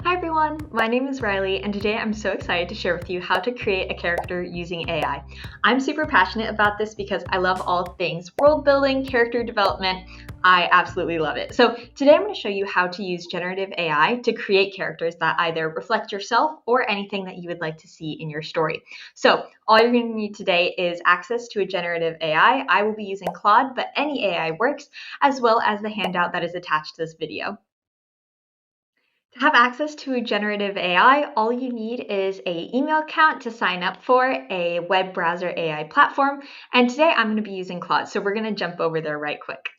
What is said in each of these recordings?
Hi everyone, my name is Rylee and today I'm so excited to share with you how to create a character using AI. I'm super passionate about this because I love all things world building, character development. I absolutely love it. So today I'm going to show you how to use generative AI to create characters that either reflect yourself or anything that you would like to see in your story. So all you're going to need today is access to a generative AI. I will be using Claude, but any AI works, as well as the handout that is attached to this video. To have access to a generative AI, all you need is an email account to sign up for a web browser AI platform. And today I'm going to be using Claude, so we're going to jump over there right quick.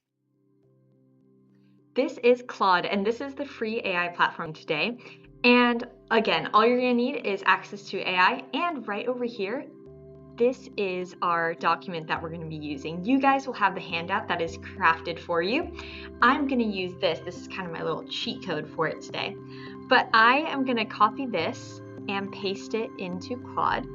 This is Claude, and this is the free AI platform today. And again, all you're going to need is access to AI, and right over here, this is our document that we're going to be using. You guys will have the handout that is crafted for you. I'm going to use this. This is kind of my little cheat code for it today. But I am going to copy this and paste it into Claude.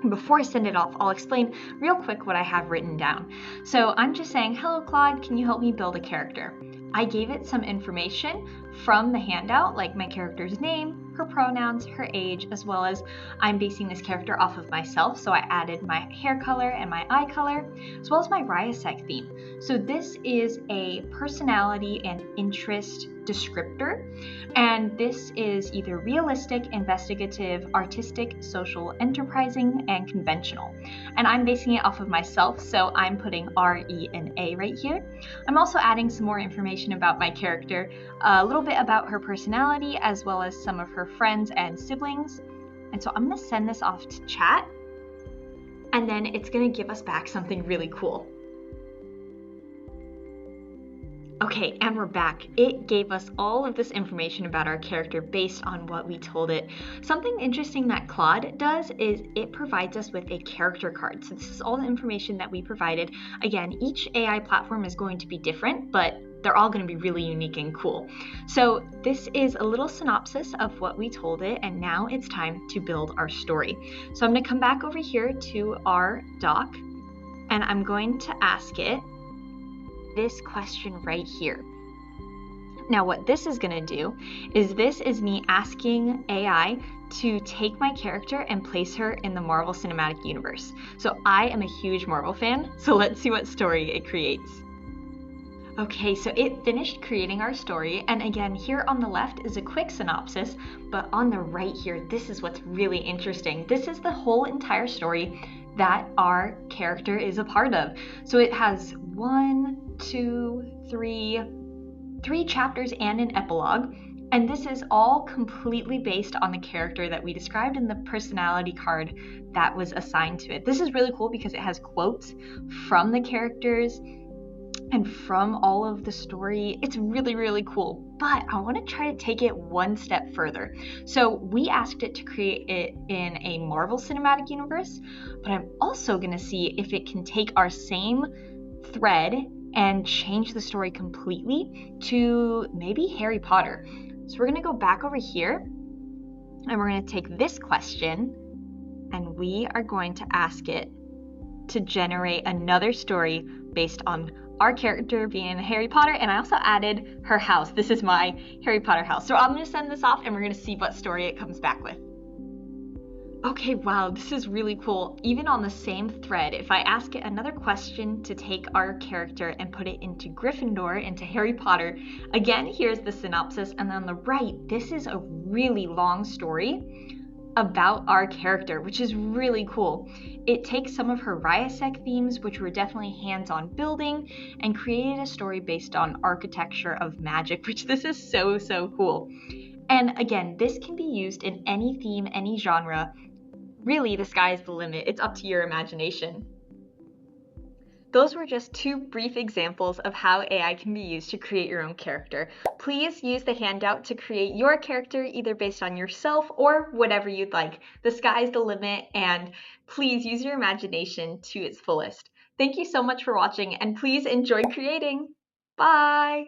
Before I send it off, I'll explain real quick what I have written down. So I'm just saying, hello Claude, can you help me build a character? I gave it some information from the handout, like my character's name, her pronouns, her age, as well as I'm basing this character off of myself. So I added my hair color and my eye color, as well as my Rylee theme. So this is a personality and interest descriptor, and this is either realistic, investigative, artistic, social, enterprising, and conventional. And I'm basing it off of myself, so I'm putting R, E, and A right here. I'm also adding some more information about my character, a little bit about her personality, as well as some of her friends and siblings. And so I'm going to send this off to chat, and then it's going to give us back something really cool. Okay, and we're back. It gave us all of this information about our character based on what we told it. Something interesting that Claude does is it provides us with a character card. So this is all the information that we provided. Again, each AI platform is going to be different, but they're all going to be really unique and cool. So this is a little synopsis of what we told it, and now it's time to build our story. So I'm going to come back over here to our doc, and I'm going to ask it this question right here. Now what this is going to do is this is me asking AI to take my character and place her in the Marvel Cinematic Universe. So I am a huge Marvel fan, so let's see what story it creates. Okay, so it finished creating our story, and again, here on the left is a quick synopsis, but on the right here, this is what's really interesting. This is the whole entire story that our character is a part of. So it has 3 chapters and an epilogue, and this is all completely based on the character that we described in the personality card that was assigned to it. This is really cool because it has quotes from the characters and from all of the story. It's really, really cool, but I want to try to take it one step further. So we asked it to create it in a Marvel Cinematic Universe, but I'm also going to see if it can take our same thread and change the story completely to maybe Harry Potter. So we're going to go back over here and we're going to take this question and we are going to ask it to generate another story based on our character being Harry Potter, and I also added her house. This is my Harry Potter house. So I'm going to send this off and we're going to see what story it comes back with. Okay, wow, this is really cool. Even on the same thread, if I ask it another question to take our character and put it into Gryffindor, into Harry Potter, again, here's the synopsis, and on the right, this is a really long story about our character, which is really cool. It takes some of her Rylee themes, which were definitely hands-on building, and created a story based on architecture of magic, which this is so, so cool. And again, this can be used in any theme, any genre. Really, the sky's the limit. It's up to your imagination. Those were just 2 brief examples of how AI can be used to create your own character. Please use the handout to create your character either based on yourself or whatever you'd like. The sky's the limit, and please use your imagination to its fullest. Thank you so much for watching, and please enjoy creating. Bye!